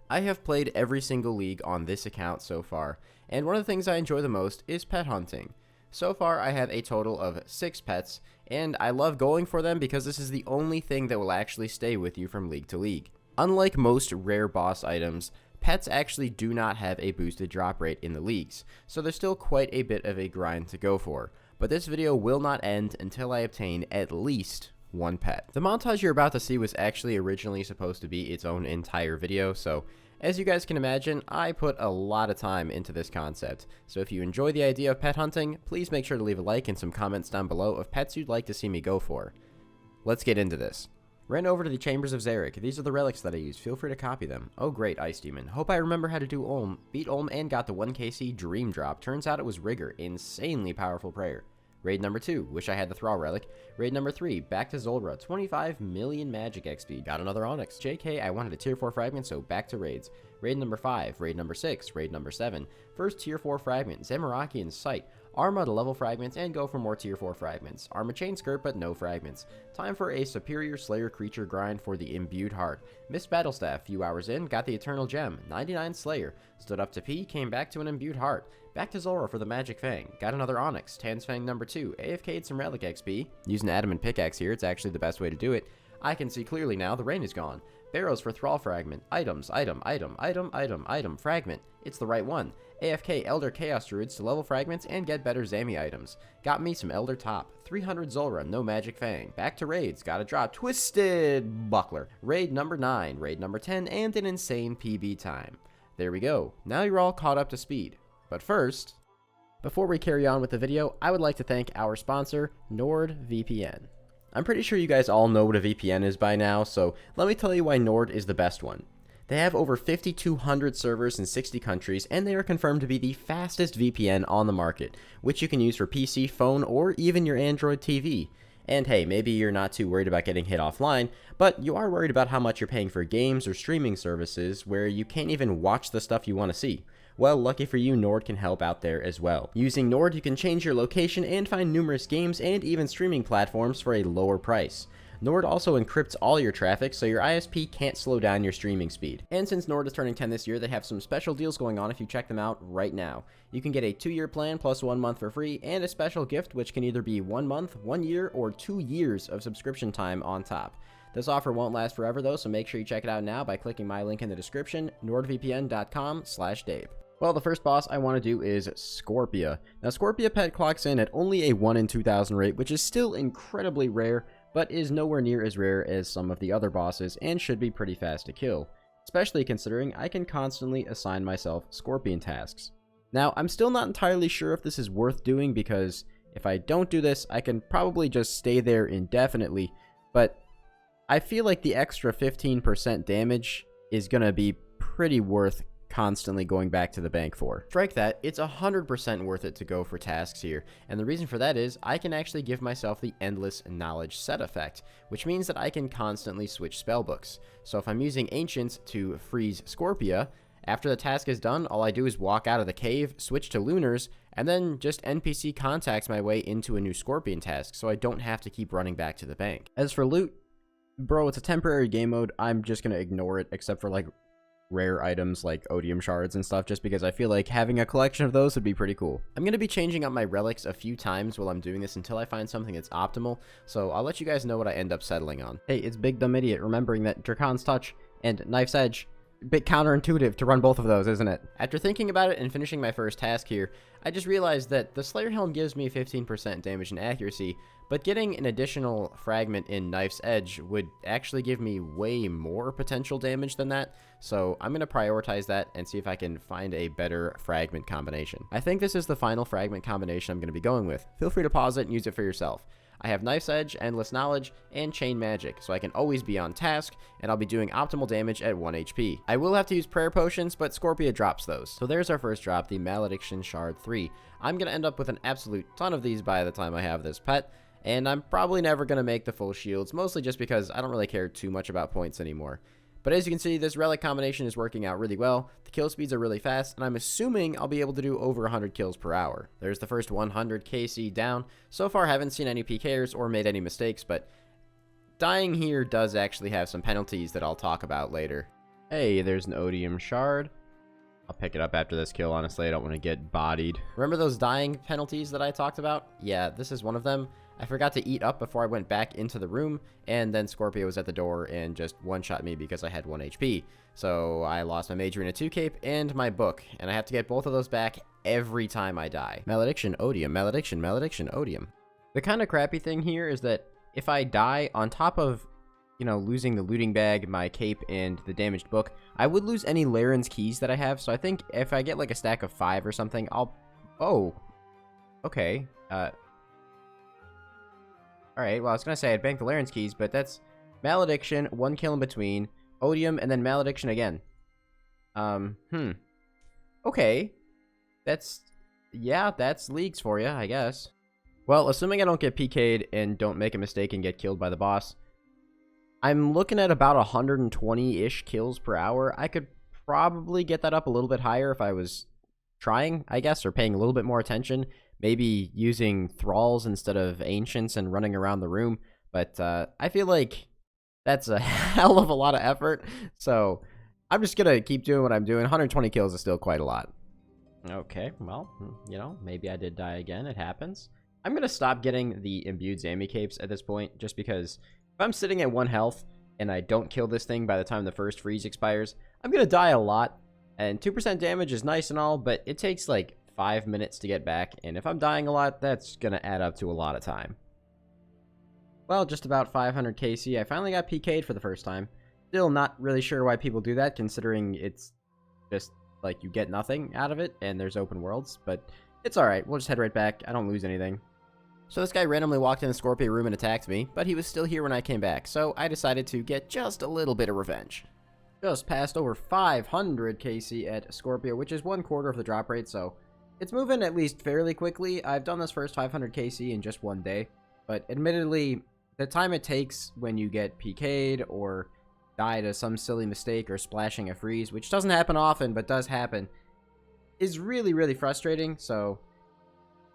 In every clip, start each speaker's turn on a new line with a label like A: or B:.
A: I have played every single league on this account so far, and one of the things I enjoy the most is pet hunting. So far, I have a total of 6 pets, and I love going for them because this is the only thing that will actually stay with you from league to league. Unlike most rare boss items, pets actually do not have a boosted drop rate in the leagues, so there's still quite a bit of a grind to go for. But this video will not end until I obtain at least one pet. The montage you're about to see was actually originally supposed to be its own entire video, so as you guys can imagine, I put a lot of time into this concept. So if you enjoy the idea of pet hunting, please make sure to leave a like and some comments down below of pets you'd like to see me go for. Let's get into this. Ran over to the Chambers of Xeric. These are the relics that I use. Feel free to copy them. Oh great, Ice Demon. Hope I remember how to do Olm. Beat Olm and got the 1kc Dream Drop. Turns out it was Rigor. Insanely powerful prayer. Raid number 2, wish I had the Thrall Relic. Raid number 3, back to Zulrah, 25 million magic XP, got another Onyx. JK, I wanted a tier 4 fragment, so back to raids. Raid number 5, raid number 6, raid number 7, first tier 4 fragment, Zamorak in sight. Arma to level fragments and go for more tier 4 fragments. Arma chain skirt but no fragments. Time for a superior slayer creature grind for the imbued heart. Missed Battlestaff, few hours in, got the eternal gem. 99 slayer. Stood up to P, came back to an imbued heart. Back to Zulrah for the magic fang. Got another onyx. Tan's Fang number 2. AFK'd some relic XP. Using adamant pickaxe here, it's actually the best way to do it. I can see clearly now, the rain is gone. Barrows for Thrall fragment. Items, item, fragment. It's the right one. AFK Elder Chaos Druids to level fragments and get better Zami items. Got me some Elder Top. 300 Zulrah, no magic fang. Back to raids, got a drop. Twisted Buckler. Raid number 9, raid number 10, and an insane PB time. There we go. Now you're all caught up to speed. But first, before we carry on with the video, I would like to thank our sponsor, NordVPN. I'm pretty sure you guys all know what a VPN is by now, so let me tell you why Nord is the best one. They have over 5,200 servers in 60 countries, and they are confirmed to be the fastest VPN on the market, which you can use for PC, phone, or even your Android TV. And hey, maybe you're not too worried about getting hit offline, but you are worried about how much you're paying for games or streaming services where you can't even watch the stuff you want to see. Well, lucky for you, Nord can help out there as well. Using Nord, you can change your location and find numerous games and even streaming platforms for a lower price. Nord also encrypts all your traffic, so your ISP can't slow down your streaming speed. And since Nord is turning 10 this year, they have some special deals going on if you check them out right now. You can get a 2-year plan plus 1 month for free, and a special gift which can either be 1 month, 1 year, or 2 years of subscription time on top. This offer won't last forever though, so make sure you check it out now by clicking my link in the description, nordvpn.com/Dave. Well, the first boss I want to do is Scorpia. Now, Scorpia pet clocks in at only a 1 in 2,000 rate, which is still incredibly rare, but is nowhere near as rare as some of the other bosses, and should be pretty fast to kill, especially considering I can constantly assign myself Scorpion tasks. Now, I'm still not entirely sure if this is worth doing, because if I don't do this, I can probably just stay there indefinitely, but I feel like the extra 15% damage is going to be pretty worth constantly going back to the bank for. Strike that, it's 100% worth it to go for tasks here, and the reason for that is I can actually give myself the endless knowledge set effect, which means that I can constantly switch spellbooks. So if I'm using Ancients to freeze Scorpia, after the task is done, all I do is walk out of the cave, switch to Lunars, and then just NPC contacts my way into a new Scorpion task, so I don't have to keep running back to the bank. As for loot, bro, it's a temporary game mode. I'm just gonna ignore it, except for like rare items like Odium shards and stuff, just because I feel like having a collection of those would be pretty cool. I'm going to be changing up my relics a few times while I'm doing this until I find something that's optimal, so I'll let you guys know what I end up settling on. Hey, it's Big Dumb Idiot remembering that Dracon's Touch and Knife's Edge, bit counterintuitive to run both of those, isn't it? After thinking about it and finishing my first task here, I just realized that the Slayer Helm gives me 15% damage and accuracy, but getting an additional fragment in Knife's Edge would actually give me way more potential damage than that, so I'm going to prioritize that and see if I can find a better fragment combination. I think this is the final fragment combination I'm going to be going with. Feel free to pause it and use it for yourself. I have Knife's Edge, Endless Knowledge, and Chain Magic, so I can always be on task, and I'll be doing optimal damage at 1 HP. I will have to use Prayer Potions, but Scorpia drops those. So there's our first drop, the Malediction Shard 3. I'm going to end up with an absolute ton of these by the time I have this pet, and I'm probably never going to make the full shields, mostly just because I don't really care too much about points anymore. But as you can see, this relic combination is working out really well. The kill speeds are really fast, and I'm assuming I'll be able to do over 100 kills per hour. There's the first 100 KC down. So far, haven't seen any PKers or made any mistakes, but dying here does actually have some penalties that I'll talk about later. Hey, there's an Odium Shard. I'll pick it up after this kill, honestly. I don't want to get bodied. Remember those dying penalties that I talked about? Yeah, this is one of them. I forgot to eat up before I went back into the room, and then Scorpio was at the door and just one-shot me because I had 1 HP. So I lost my Mage Arena 2 cape and my book, and I have to get both of those back every time I die. Malediction, Odium, Malediction, Malediction, Odium. The kind of crappy thing here is that if I die on top of, you know, losing the looting bag, my cape, and the damaged book, I would lose any Laren's keys that I have. So I think if I get like a stack of 5 or something, I'll... Oh. Okay. Alright, well, I was going to say I'd bank the Laren's keys, but that's Malediction, 1 kill in between, Odium, and then Malediction again. Okay. Yeah, that's leagues for you, I guess. Well, assuming I don't get PK'd and don't make a mistake and get killed by the boss, I'm looking at about 120-ish kills per hour. I could probably get that up a little bit higher if I was trying, I guess, or paying a little bit more attention. Maybe using thralls instead of ancients and running around the room. But I feel like that's a hell of a lot of effort. So I'm just going to keep doing what I'm doing. 120 kills is still quite a lot. Okay, well, you know, maybe I did die again. It happens. I'm going to stop getting the imbued Zami capes at this point, just because if I'm sitting at 1 health and I don't kill this thing by the time the first freeze expires, I'm going to die a lot. And 2% damage is nice and all, but it takes like 5 minutes to get back. And if I'm dying a lot, that's going to add up to a lot of time. Well, just about 500 KC. I finally got PK'd for the first time. Still not really sure why people do that, considering it's just like you get nothing out of it and there's open worlds. But it's alright. We'll just head right back. I don't lose anything. So this guy randomly walked in the Scorpio room and attacked me, but he was still here when I came back, so I decided to get just a little bit of revenge. Just passed over 500 KC at Scorpio, which is 1/4 of the drop rate, so it's moving at least fairly quickly. I've done this first 500 KC in just 1 day, but admittedly, the time it takes when you get PK'd or die to some silly mistake or splashing a freeze, which doesn't happen often, but does happen, is really, really frustrating, so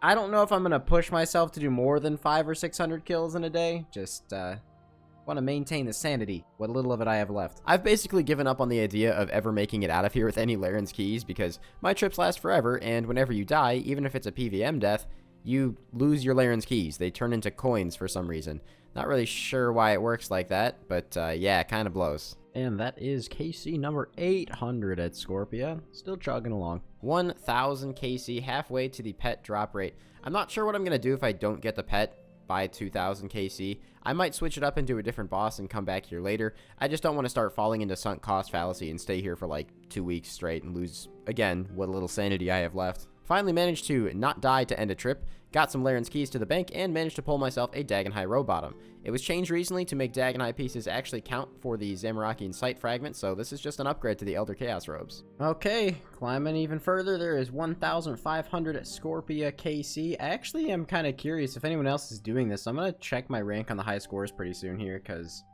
A: I don't know if I'm going to push myself to do more than 500 or 600 kills in a day. Just want to maintain the sanity, what little of it I have left. I've basically given up on the idea of ever making it out of here with any Laren's keys because my trips last forever, and whenever you die, even if it's a PVM death, you lose your Laren's keys. They turn into coins for some reason. Not really sure why it works like that, but yeah, it kind of blows. And that is KC number 800 at Scorpia. Still chugging along. 1,000 KC, halfway to the pet drop rate. I'm not sure what I'm going to do if I don't get the pet by 2,000 KC. I might switch it up and do a different boss and come back here later. I just don't want to start falling into sunk cost fallacy and stay here for like 2 weeks straight and lose, again, what little sanity I have left. Finally managed to not die to end a trip, got some Laren's keys to the bank, and managed to pull myself a Dagon Row Bottom. It was changed recently to make Dagon pieces actually count for the Zamorakian Sight fragment, so this is just an upgrade to the Elder Chaos robes. Okay, climbing even further, there is 1,500 at Scorpia KC. I actually am kind of curious if anyone else is doing this. I'm going to check my rank on the high scores pretty soon here, because,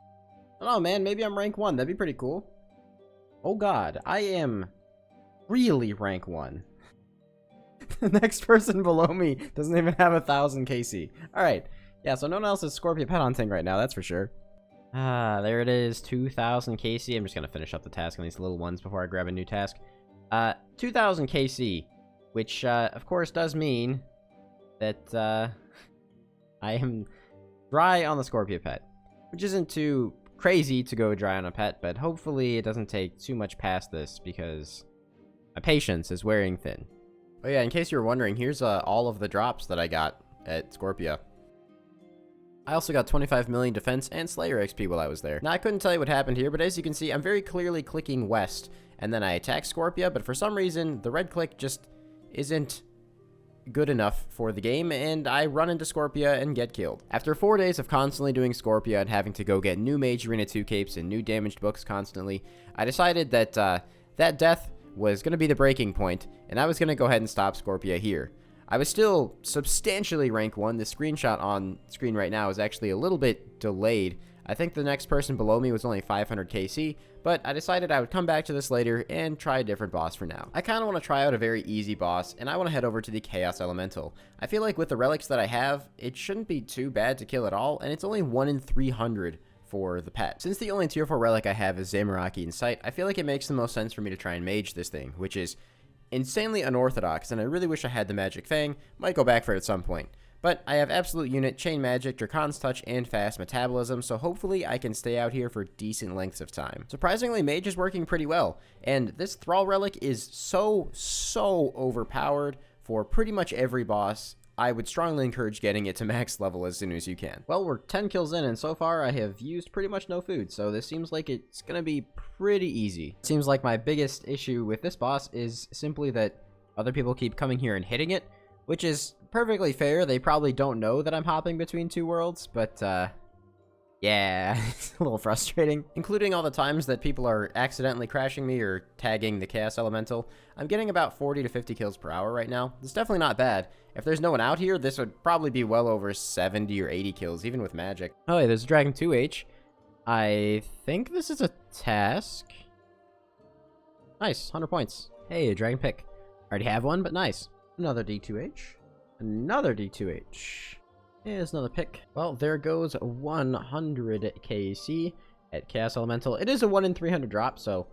A: I don't know, man, maybe I'm rank 1. That'd be pretty cool. Oh god, I am really rank 1. The next person below me doesn't even have 1,000 KC. Alright. Yeah, so no one else is Scorpio pet hunting right now, that's for sure. There it is. 2,000 KC. I'm just going to finish up the task on these little ones before I grab a new task. 2,000 KC, which, of course, does mean that, I am dry on the Scorpio pet. Which isn't too crazy to go dry on a pet, but hopefully it doesn't take too much past this, because my patience is wearing thin. Oh yeah, in case you were wondering, here's all of the drops that I got at Scorpia. I also got 25 million defense and Slayer XP while I was there. Now, I couldn't tell you what happened here, but as you can see, I'm very clearly clicking west, and then I attack Scorpia, but for some reason, the red click just isn't good enough for the game, and I run into Scorpia and get killed. After 4 days of constantly doing Scorpia and having to go get new Mage Arena 2 capes and new damaged books constantly, I decided that that death was going to be the breaking point, and I was going to go ahead and stop Scorpia here. I was still substantially rank 1. The screenshot on screen right now is actually a little bit delayed. I think the next person below me was only 500 KC, but I decided I would come back to this later and try a different boss for now. I kind of want to try out a very easy boss, and I want to head over to the Chaos Elemental. I feel like with the relics that I have, it shouldn't be too bad to kill at all, and it's only 1 in 300 for the pet. Since the only tier 4 relic I have is Zamorak in sight, I feel like it makes the most sense for me to try and mage this thing, which is insanely unorthodox, and I really wish I had the Magic Fang. Might go back for it at some point. But I have Absolute Unit, Chain Magic, Dracon's Touch, and Fast Metabolism, so hopefully I can stay out here for decent lengths of time. Surprisingly, Mage is working pretty well, and this Thrall Relic is so overpowered for pretty much every boss. I would strongly encourage getting it to max level as soon as you can. Well, we're 10 kills in, and so far I have used pretty much no food, so this seems like it's gonna be pretty easy. It seems like my biggest issue with this boss is simply that other people keep coming here and hitting it, which is perfectly fair. They probably don't know that I'm hopping between two worlds, but yeah, it's a little frustrating. Including all the times that people are accidentally crashing me or tagging the Chaos Elemental, I'm getting about 40 to 50 kills per hour right now. It's definitely not bad. If there's no one out here, this would probably be well over 70 or 80 kills, even with magic. Oh, hey, there's a Dragon 2H. I think this is a task. Nice, 100 points. Hey, a Dragon Pick. Already have one, but nice. Another D2H. Another D2H. Here's another pick. Well, there goes 100 KC at Chaos Elemental. It is a 1 in 300 drop, so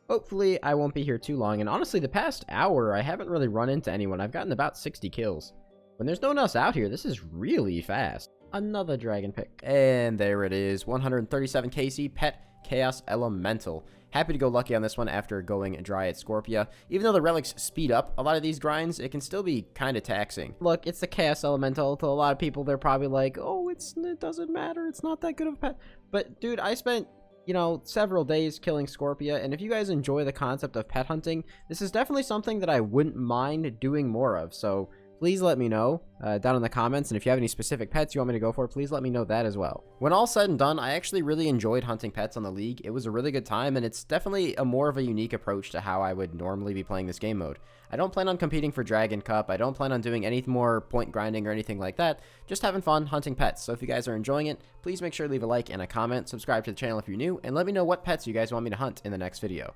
A: hopefully I won't be here too long. And honestly, the past hour, I haven't really run into anyone. I've gotten about 60 kills. When there's no one else out here, this is really fast. Another Dragon Pick. And there it is, 137 KC Pet Chaos Elemental. Happy to go lucky on this one after going dry at Scorpia. Even though the relics speed up a lot of these grinds, it can still be kind of taxing. Look, it's the Chaos Elemental. To a lot of people, they're probably like, oh, it doesn't matter. It's not that good of a pet. But, dude, I spent, you know, several days killing Scorpia, and if you guys enjoy the concept of pet hunting, this is definitely something that I wouldn't mind doing more of. So please let me know down in the comments, and if you have any specific pets you want me to go for, please let me know that as well. When all said and done, I actually really enjoyed hunting pets on the League. It was a really good time, and it's definitely a more of a unique approach to how I would normally be playing this game mode. I don't plan on competing for Dragon Cup, I don't plan on doing any more point grinding or anything like that, just having fun hunting pets. So if you guys are enjoying it, please make sure to leave a like and a comment, subscribe to the channel if you're new, and let me know what pets you guys want me to hunt in the next video.